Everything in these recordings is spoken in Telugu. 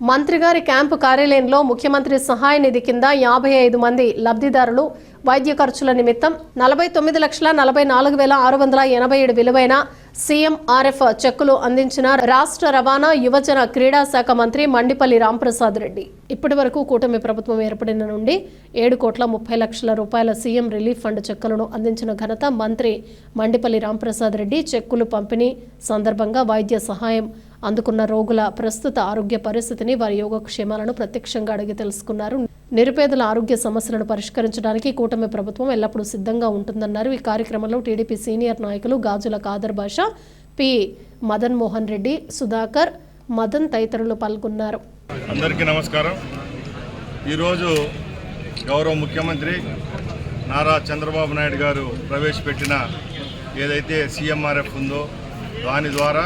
మంత్రి గారి క్యాంపు కార్యాలయంలో ముఖ్యమంత్రి సహాయ నిధి కింద 55 మంది లబ్ధిదారులు వైద్య ఖర్చుల నిమిత్తం 49,44,687 విలువైన సీఎంఆర్ఎఫ్ చెక్కులు అందించిన రాష్ట్ర రవాణా యువజన క్రీడా శాఖ మంత్రి మండిపల్లి రాంప్రసాద్ రెడ్డి. ఇప్పటి వరకు కూటమి ప్రభుత్వం ఏర్పడిన నుండి 7,30,00,000 రూపాయల సీఎం రిలీఫ్ ఫండ్ చెక్కులను అందించిన ఘనత మంత్రి మండిపల్లి రాంప్రసాద్ రెడ్డి. చెక్కులు పంపిణీ సందర్భంగా వైద్య సహాయం అందుకున్న రోగుల ప్రస్తుత ఆరోగ్య పరిస్థితిని, వారి యోగక్షేమాలను ప్రత్యక్షంగా అడిగి తెలుసుకున్నారు. నిరుపేదల ఆరోగ్య సమస్యలను పరిష్కరించడానికి కూటమి ప్రభుత్వం ఎల్లప్పుడూ సిద్ధంగా ఉంటుందన్నారు. ఈ కార్యక్రమంలో టీడీపీ సీనియర్ నాయకులు గాజుల ఖాదర్ బాషా, పి మదన్ మోహన్ రెడ్డి, సుధాకర్, మదన్ తదితరులు పాల్గొన్నారు. అందరికీ నమస్కారం. ఈరోజు గౌరవ ముఖ్యమంత్రి నారా చంద్రబాబు నాయుడు గారు ప్రవేశపెట్టిన ఏదైతే సీఎంఆర్ఎఫ్ ఉందో దాని ద్వారా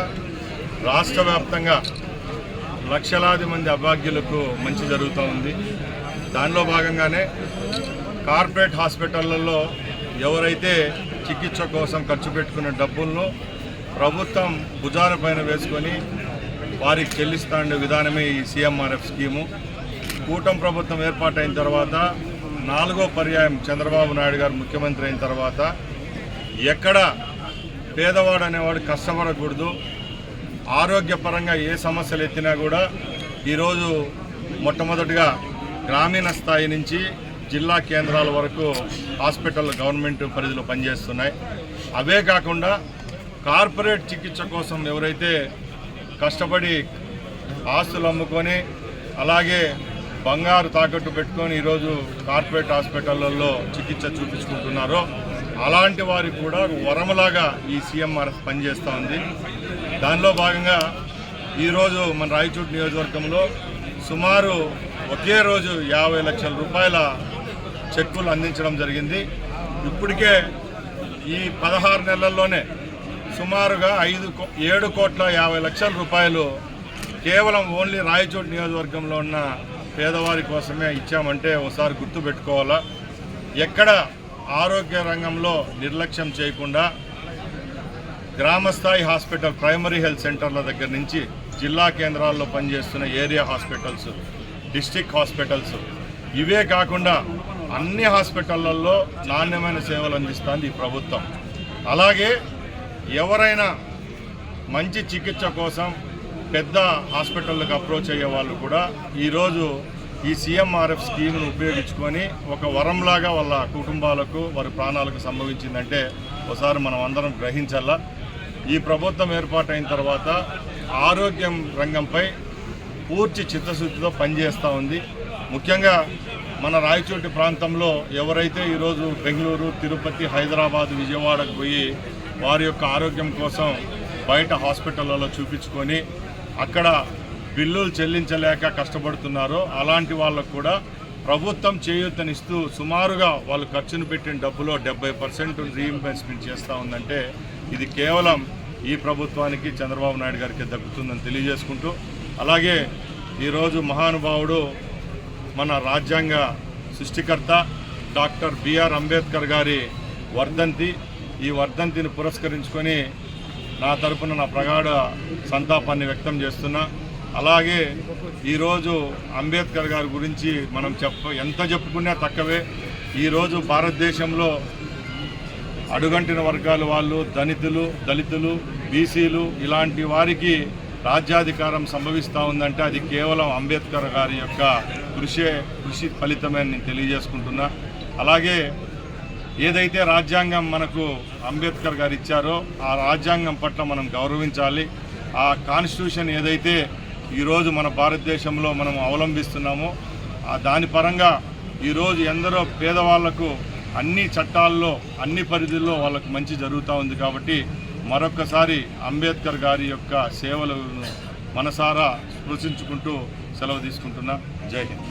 రాష్ట్ర వ్యాప్తంగా లక్షలాది మంది అభాగ్యులకు మంచి జరుగుతూ ఉంది. దానిలో భాగంగానే కార్పొరేట్ హాస్పిటళ్లలో ఎవరైతే చికిత్స కోసం ఖర్చు పెట్టుకునే డబ్బులను ప్రభుత్వం భుజాల పైన వేసుకొని వారికి చెల్లిస్తుండే విధానమే ఈ సీఎంఆర్ఎఫ్ స్కీము. కూటమి ప్రభుత్వం ఏర్పాటైన తర్వాత 4వ పర్యాయం చంద్రబాబు నాయుడు గారు ముఖ్యమంత్రి అయిన తర్వాత ఎక్కడ పేదవాడు అనేవాడు కష్టపడకూడదు, ఆరోగ్యపరంగా ఏ సమస్యలు ఎత్తినా కూడా ఈరోజు మొట్టమొదటిగా గ్రామీణ స్థాయి నుంచి జిల్లా కేంద్రాల వరకు హాస్పిటల్ గవర్నమెంట్ పరిధిలో పనిచేస్తున్నాయి. అవే కాకుండా కార్పొరేట్ చికిత్స కోసం ఎవరైతే కష్టపడి ఆస్తులు అమ్ముకొని అలాగే బంగారు తాకట్టు పెట్టుకొని ఈరోజు కార్పొరేట్ హాస్పిటళ్లలో చికిత్స చూపించుకుంటున్నారో అలాంటి వారికి కూడా వరమలాగా ఈ సీఎంఆర్ఎఫ్ పనిచేస్తూ ఉంది. దానిలో భాగంగా ఈరోజు మన రాయచోటి నియోజకవర్గంలో సుమారు ఒకే రోజు 50 లక్షల రూపాయల చెక్కులు అందించడం జరిగింది. ఇప్పటికే ఈ 16 నెలల్లోనే సుమారుగా 7,50,00,000 రూపాయలు కేవలం ఓన్లీ రాయచోటి నియోజకవర్గంలో ఉన్న పేదవారి కోసమే ఇచ్చామంటే ఒకసారి గుర్తుపెట్టుకోవాలా. ఎక్కడ ఆరోగ్య రంగంలో నిర్లక్ష్యం చేయకుండా గ్రామస్థాయి హాస్పిటల్, ప్రైమరీ హెల్త్ సెంటర్ల దగ్గర నుంచి జిల్లా కేంద్రాల్లో పనిచేస్తున్న ఏరియా హాస్పిటల్స్, డిస్ట్రిక్ట్ హాస్పిటల్స్, ఇవే కాకుండా అన్ని హాస్పిటళ్లలో నాణ్యమైన సేవలు అందిస్తుంది ఈ ప్రభుత్వం. అలాగే ఎవరైనా మంచి చికిత్స కోసం పెద్ద హాస్పిటళ్ళకు అప్రోచ్ అయ్యే వాళ్ళు కూడా ఈరోజు ఈ సీఎంఆర్ఎఫ్ స్కీమ్ను ఉపయోగించుకొని ఒక వరంలాగా వాళ్ళ కుటుంబాలకు, వారి ప్రాణాలకు సంభవించిందంటే ఒకసారి మనం అందరం గ్రహించాలా. ఈ ప్రభుత్వం ఏర్పాటైన తర్వాత ఆరోగ్యం రంగంపై పూర్తి చిత్తశుద్ధితో పనిచేస్తూ ఉంది. ముఖ్యంగా మన రాయచోటి ప్రాంతంలో ఎవరైతే ఈరోజు బెంగళూరు, తిరుపతి, హైదరాబాద్, విజయవాడకు పోయి వారి యొక్క ఆరోగ్యం కోసం బయట హాస్పిటళ్లలో చూపించుకొని అక్కడ బిల్లులు చెల్లించలేక కష్టపడుతున్నారో అలాంటి వాళ్ళకు కూడా ప్రభుత్వం చేయూతనిస్తూ సుమారుగా వాళ్ళు ఖర్చును పెట్టిన డబ్బులో 70% రీఇంబర్స్మెంట్ చేస్తూ ఉందంటే ఇది కేవలం ఈ ప్రభుత్వానికి, చంద్రబాబు నాయుడు గారికి దక్కుతుందని తెలియజేసుకుంటూ, అలాగే ఈరోజు మహానుభావుడు మన రాజ్యాంగ సృష్టికర్త డాక్టర్ బిఆర్ అంబేద్కర్ గారి వర్ధంతి, ఈ వర్ధంతిని పురస్కరించుకొని నా తరపున నా ప్రగాఢ సంతాపాన్ని వ్యక్తం చేస్తున్నా. అలాగే ఈరోజు అంబేద్కర్ గారి గురించి మనం ఎంత చెప్పుకున్నా తక్కువే. ఈరోజు భారతదేశంలో అడుగంటిన వర్గాల వాళ్ళు, దళితులు, బీసీలు ఇలాంటి వారికి రాజ్యాధికారం సంభవిస్తూ ఉందంటే అది కేవలం అంబేద్కర్ గారి యొక్క కృషి ఫలితమే నేను తెలియజేసుకుంటున్నా. అలాగే ఏదైతే రాజ్యాంగం మనకు అంబేద్కర్ గారు ఇచ్చారో ఆ రాజ్యాంగం పట్ల మనం గౌరవించాలి. ఆ కాన్స్టిట్యూషన్ ఏదైతే ఈరోజు మన భారతదేశంలో మనం అవలంబిస్తున్నామో దాని పరంగా ఈరోజు ఎందరో పేదవాళ్లకు అన్ని చట్టాల్లో, అన్ని పరిధుల్లో వాళ్ళకు మంచి జరుగుతూ ఉంది. కాబట్టి మరొక్కసారి అంబేద్కర్ గారి యొక్క సేవలను మనసారా స్పృశించుకుంటూ సెలవు తీసుకుంటున్నా. జై హింద్.